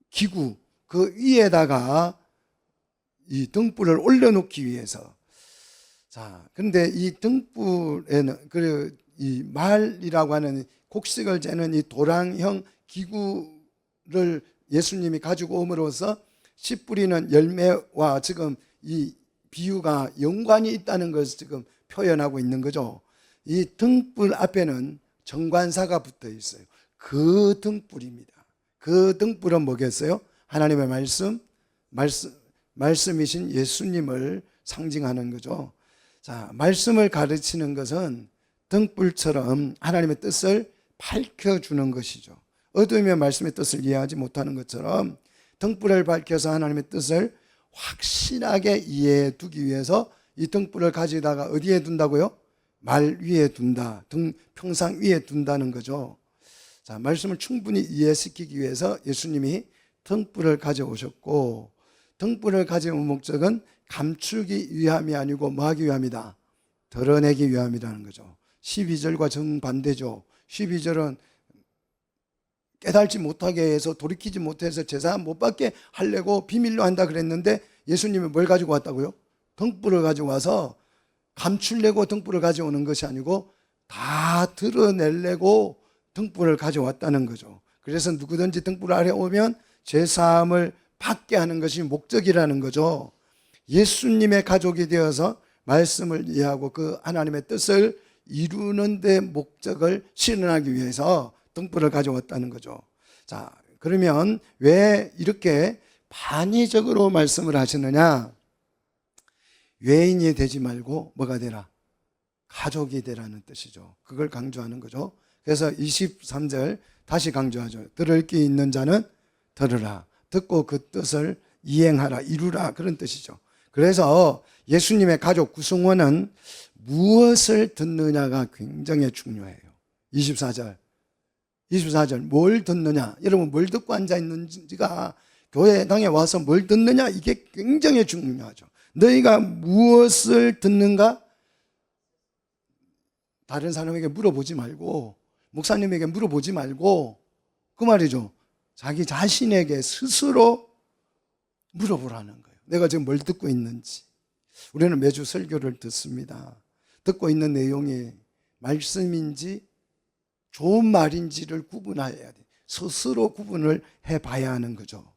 기구, 그 위에다가 이 등불을 올려놓기 위해서. 자, 그런데 이 등불에는 이 말이라고 하는 곡식을 재는 이 도랑형 기구를 예수님이 가지고 옴으로써 씨 뿌리는 열매와 지금 이 비유가 연관이 있다는 것을 지금 표현하고 있는 거죠. 이 등불 앞에는 정관사가 붙어 있어요. 그 등불입니다. 그 등불은 뭐겠어요? 하나님의 말씀이신 예수님을 상징하는 거죠. 자, 말씀을 가르치는 것은 등불처럼 하나님의 뜻을 밝혀주는 것이죠. 어두우면 말씀의 뜻을 이해하지 못하는 것처럼 등불을 밝혀서 하나님의 뜻을 확실하게 이해해 두기 위해서 이 등불을 가져다가 어디에 둔다고요? 말 위에 둔다. 평상 위에 둔다는 거죠. 자, 말씀을 충분히 이해시키기 위해서 예수님이 등불을 가져오셨고, 등불을 가져온 목적은 감추기 위함이 아니고 뭐 하기 위함이다? 드러내기 위함이라는 거죠. 12절과 정반대죠. 12절은 깨달지 못하게 해서 돌이키지 못해서 제사 못 받게 하려고 비밀로 한다 그랬는데 예수님이 뭘 가지고 왔다고요? 등불을 가지고 와서 감추려고 등불을 가져오는 것이 아니고 다 드러내려고 등불을 가져왔다는 거죠. 그래서 누구든지 등불 아래 오면 죄사함을 받게 하는 것이 목적이라는 거죠. 예수님의 가족이 되어서 말씀을 이해하고 그 하나님의 뜻을 이루는 데 목적을 실현하기 위해서 등불을 가져왔다는 거죠. 자, 그러면 왜 이렇게 반의적으로 말씀을 하시느냐? 외인이 되지 말고 뭐가 되라? 가족이 되라는 뜻이죠. 그걸 강조하는 거죠. 그래서 23절 다시 강조하죠. 들을 귀 있는 자는 들으라. 듣고 그 뜻을 이행하라, 이루라, 그런 뜻이죠. 그래서 예수님의 가족 구성원은 무엇을 듣느냐가 굉장히 중요해요. 24절 뭘 듣느냐? 여러분 뭘 듣고 앉아있는지가 교회당에 와서 뭘 듣느냐, 이게 굉장히 중요하죠. 너희가 무엇을 듣는가? 다른 사람에게 물어보지 말고, 목사님에게 물어보지 말고, 그 말이죠. 자기 자신에게 스스로 물어보라는 거예요. 내가 지금 뭘 듣고 있는지. 우리는 매주 설교를 듣습니다. 듣고 있는 내용이 말씀인지 좋은 말인지를 구분해야 돼. 스스로 구분을 해봐야 하는 거죠.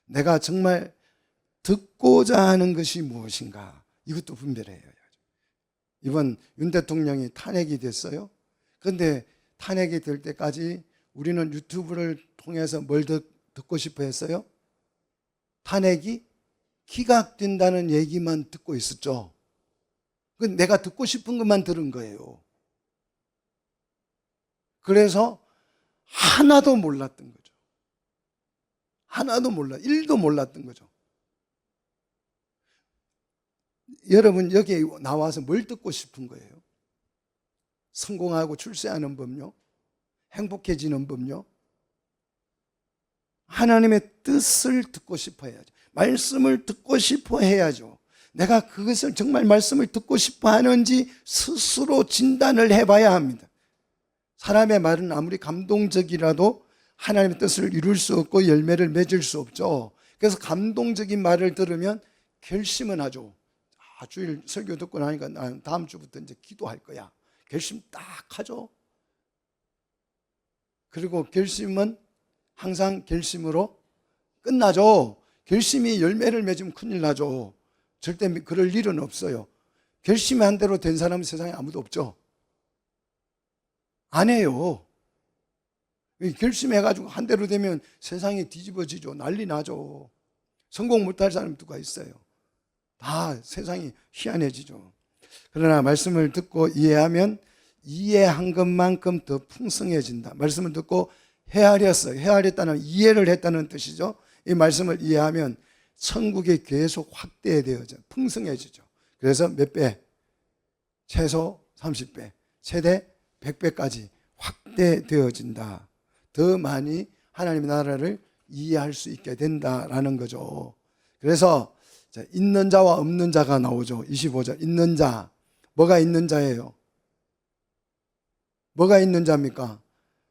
내가 정말 듣고자 하는 것이 무엇인가, 이것도 분별해야 해야죠. 이번 윤 대통령이 탄핵이 됐어요. 그런데 탄핵이 될 때까지 우리는 유튜브를 통해서 뭘 듣고 싶어 했어요? 탄핵이 기각된다는 얘기만 듣고 있었죠. 내가 듣고 싶은 것만 들은 거예요. 그래서 하나도 몰랐던 거죠. 하나도 몰라, 1도 몰랐던 거죠. 여러분 여기에 나와서 뭘 듣고 싶은 거예요? 성공하고 출세하는 법요? 행복해지는 법요? 하나님의 뜻을 듣고 싶어 해야죠. 말씀을 듣고 싶어 해야죠. 내가 그것을 정말 말씀을 듣고 싶어 하는지 스스로 진단을 해봐야 합니다. 사람의 말은 아무리 감동적이라도 하나님의 뜻을 이룰 수 없고 열매를 맺을 수 없죠. 그래서 감동적인 말을 들으면 결심은 하죠. 주일 설교 듣고 나니까 난 다음 주부터 이제 기도할 거야. 결심 딱 하죠. 그리고 결심은 항상 결심으로 끝나죠. 결심이 열매를 맺으면 큰일 나죠. 절대 그럴 일은 없어요. 결심이 한 대로 된 사람은 세상에 아무도 없죠. 안 해요. 결심해가지고 한 대로 되면 세상이 뒤집어지죠. 난리 나죠. 성공 못할 사람 누가 있어요? 다 세상이 희한해지죠. 그러나 말씀을 듣고 이해하면 이해한 것만큼 더 풍성해진다. 말씀을 듣고 헤아렸어요. 헤아렸다는 이해를 했다는 뜻이죠. 이 말씀을 이해하면 천국이 계속 확대되어져 풍성해지죠. 그래서 몇 배? 최소 30배, 최대 100배까지 확대되어진다. 더 많이 하나님의 나라를 이해할 수 있게 된다라는 거죠. 그래서 있는 자와 없는 자가 나오죠. 25절 있는 자, 뭐가 있는 자예요? 뭐가 있는 자입니까?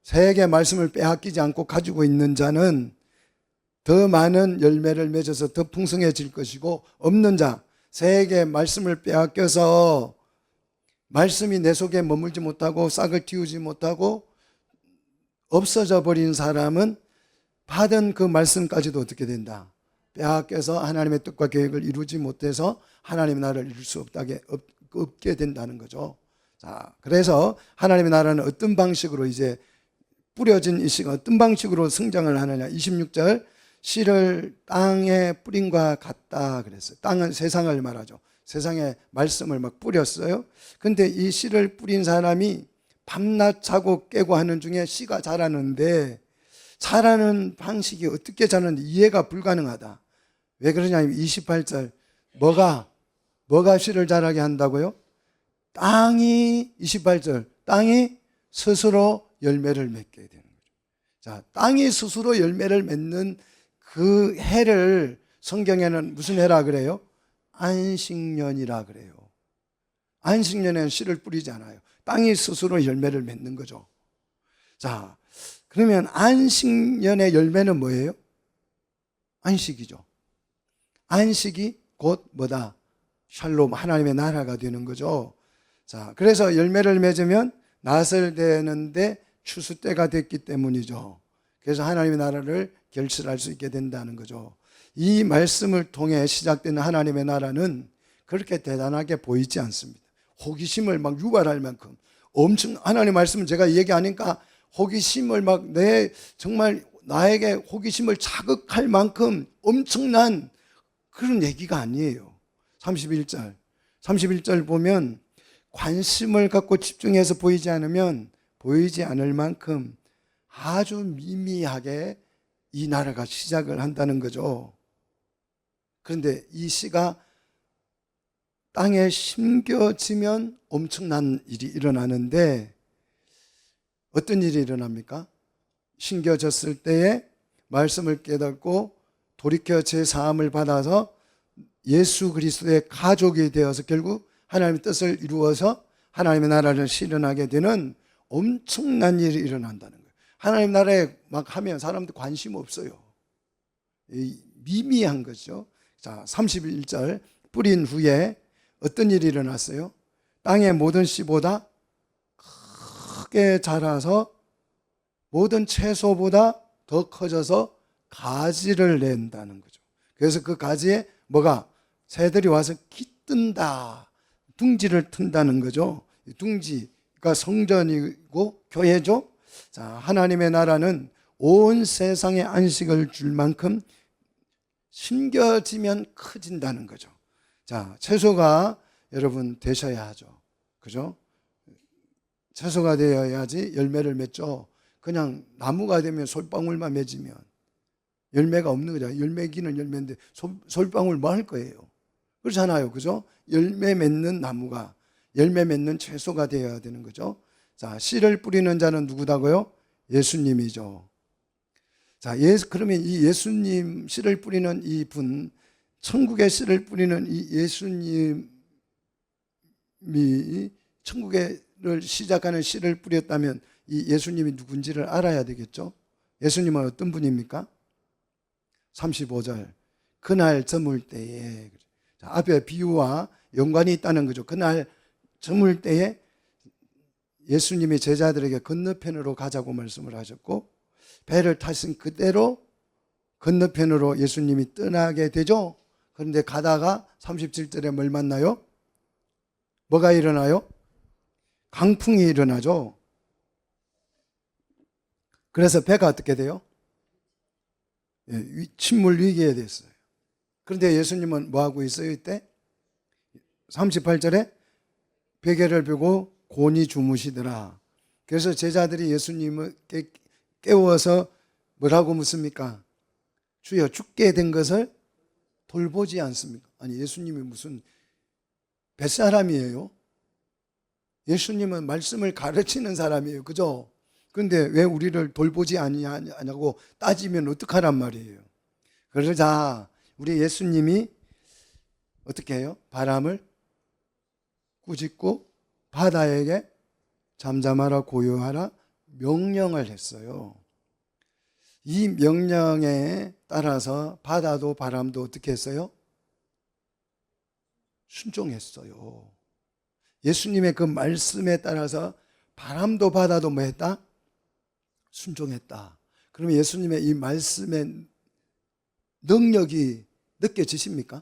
세계 말씀을 빼앗기지 않고 가지고 있는 자는 더 많은 열매를 맺어서 더 풍성해질 것이고, 없는 자, 세계 말씀을 빼앗겨서 말씀이 내 속에 머물지 못하고 싹을 틔우지 못하고 없어져 버린 사람은 받은 그 말씀까지도 어떻게 된다? 빼앗겨서 하나님의 뜻과 계획을 이루지 못해서 하나님의 나라를 이룰 수 없게 된다는 거죠. 자, 그래서 하나님의 나라는 어떤 방식으로 이제 뿌려진 이 씨가 어떤 방식으로 성장을 하느냐. 26절 씨를 땅에 뿌린과 같다 그랬어요. 땅은 세상을 말하죠. 세상에 말씀을 막 뿌렸어요. 근데 이 씨를 뿌린 사람이 밤낮 자고 깨고 하는 중에 씨가 자라는데, 자라는 방식이 어떻게 자라는지 이해가 불가능하다. 왜 그러냐면 28절 뭐가 씨를 자라게 한다고요? 땅이 28절 땅이 스스로 열매를 맺게 되는 거죠. 자, 땅이 스스로 열매를 맺는 그 해를 성경에는 무슨 해라 그래요? 안식년이라 그래요. 안식년에는 씨를 뿌리지 않아요. 땅이 스스로 열매를 맺는 거죠. 자, 그러면 안식년의 열매는 뭐예요? 안식이죠. 안식이 곧 뭐다? 샬롬, 하나님의 나라가 되는 거죠. 자, 그래서 열매를 맺으면 낫을 되는데 추수 때가 됐기 때문이죠. 그래서 하나님의 나라를 결실할 수 있게 된다는 거죠. 이 말씀을 통해 시작되는 하나님의 나라는 그렇게 대단하게 보이지 않습니다. 호기심을 막 유발할 만큼 엄청 하나님 말씀을 제가 얘기하니까 호기심을 막 정말 나에게 호기심을 자극할 만큼 엄청난 그런 얘기가 아니에요. 31절 보면 관심을 갖고 집중해서 보이지 않으면 보이지 않을 만큼 아주 미미하게 이 나라가 시작을 한다는 거죠. 그런데 이 씨가 땅에 심겨지면 엄청난 일이 일어나는데 어떤 일이 일어납니까? 심겨졌을 때에 말씀을 깨닫고 돌이켜 제사함을 받아서 예수 그리스도의 가족이 되어서 결국 하나님의 뜻을 이루어서 하나님의 나라를 실현하게 되는 엄청난 일이 일어난다는 거예요. 하나님 나라에 막 하면 사람들 관심 없어요. 미미한 거죠. 자, 31절 뿌린 후에 어떤 일이 일어났어요? 땅의 모든 씨보다 크게 자라서 모든 채소보다 더 커져서 가지를 낸다는 거죠. 그래서 그 가지에 뭐가? 새들이 와서 깃든다. 둥지를 튼다는 거죠. 둥지가 성전이고 교회죠. 자, 하나님의 나라는 온 세상에 안식을 줄 만큼 심겨지면 커진다는 거죠. 자, 채소가 여러분 되셔야 하죠. 그죠? 채소가 되어야지 열매를 맺죠. 그냥 나무가 되면 솔방울만 맺으면 열매가 없는 거죠. 열매기는 열매인데 솔방울 뭐 할 거예요? 그렇잖아요. 그죠? 열매 맺는 나무가, 열매 맺는 채소가 되어야 되는 거죠. 자, 씨를 뿌리는 자는 누구다고요? 예수님이죠. 자, 그러면 이 예수님 씨를 뿌리는 이 분, 천국의 씨를 뿌리는 이 예수님이 천국을 시작하는 씨를 뿌렸다면 이 예수님이 누군지를 알아야 되겠죠. 예수님은 어떤 분입니까? 35절 그날 저물 때에, 자, 앞에 비유와 연관이 있다는 거죠. 그날 저물 때에 예수님이 제자들에게 건너편으로 가자고 말씀을 하셨고 배를 타신 그대로 건너편으로 예수님이 떠나게 되죠. 그런데 가다가 37절에 뭘 만나요? 뭐가 일어나요? 강풍이 일어나죠. 그래서 배가 어떻게 돼요? 침몰 위기에 됐어요. 그런데 예수님은 뭐하고 있어요 이때? 38절에 베개를 펴고 곤히 주무시더라. 그래서 제자들이 예수님을 깨워서 뭐라고 묻습니까? 주여, 죽게 된 것을 돌보지 않습니까? 아니, 예수님이 무슨 뱃사람이에요? 예수님은 말씀을 가르치는 사람이에요. 그죠? 그런데 왜 우리를 돌보지 않냐고 따지면 어떡하란 말이에요. 그러자 우리 예수님이 어떻게 해요? 바람을 꾸짖고 바다에게 잠잠하라 고요하라 명령을 했어요. 이 명령에 따라서 바다도 바람도 어떻게 했어요? 순종했어요. 예수님의 그 말씀에 따라서 바람도 바다도 뭐 했다? 순종했다. 그러면 예수님의 이 말씀의 능력이 느껴지십니까?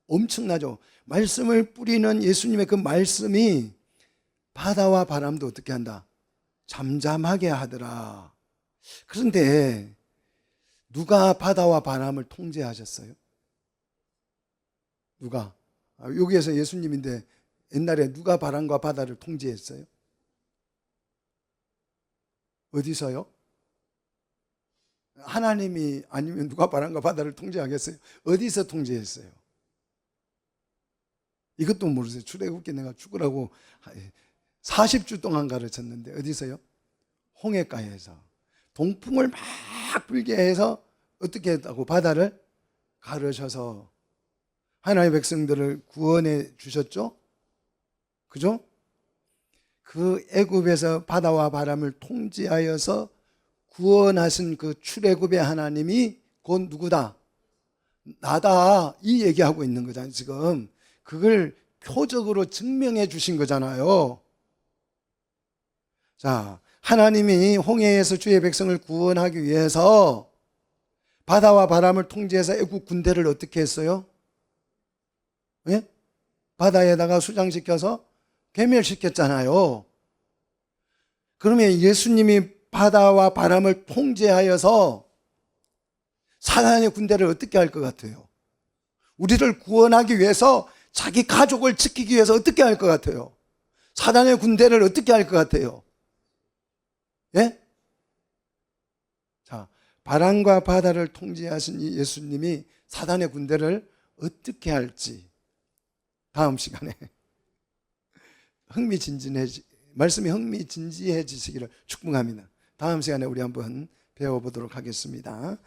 엄청나죠? 말씀을 뿌리는 예수님의 그 말씀이 바다와 바람도 어떻게 한다? 잠잠하게 하더라. 그런데 누가 바다와 바람을 통제하셨어요? 누가? 여기에서 예수님인데 옛날에 누가 바람과 바다를 통제했어요? 어디서요? 하나님이 아니면 누가 바람과 바다를 통제하겠어요? 어디서 통제했어요? 이것도 모르세요. 출애굽기 내가 죽으라고 40주 동안 가르쳤는데 어디서요? 홍해가에서 동풍을 막 불게 해서 어떻게 했다고? 바다를 가르셔서 하나님의 백성들을 구원해 주셨죠? 그죠? 그 애굽에서 바다와 바람을 통제하여서 구원하신 그 출애굽의 하나님이 곧 누구다? 나다. 이 얘기하고 있는 거잖아요. 지금 그걸 표적으로 증명해 주신 거잖아요. 자, 하나님이 홍해에서 주의 백성을 구원하기 위해서 바다와 바람을 통제해서 애국 군대를 어떻게 했어요? 예? 바다에다가 수장시켜서 괴멸시켰잖아요. 그러면 예수님이 바다와 바람을 통제하여서 사단의 군대를 어떻게 할 것 같아요? 우리를 구원하기 위해서 자기 가족을 지키기 위해서 어떻게 할 것 같아요? 사단의 군대를 어떻게 할 것 같아요? 예? 자, 바람과 바다를 통제하신 이 예수님이 사단의 군대를 어떻게 할지 다음 시간에 말씀이 흥미진진해지시기를 축복합니다. 다음 시간에 우리 한번 배워보도록 하겠습니다.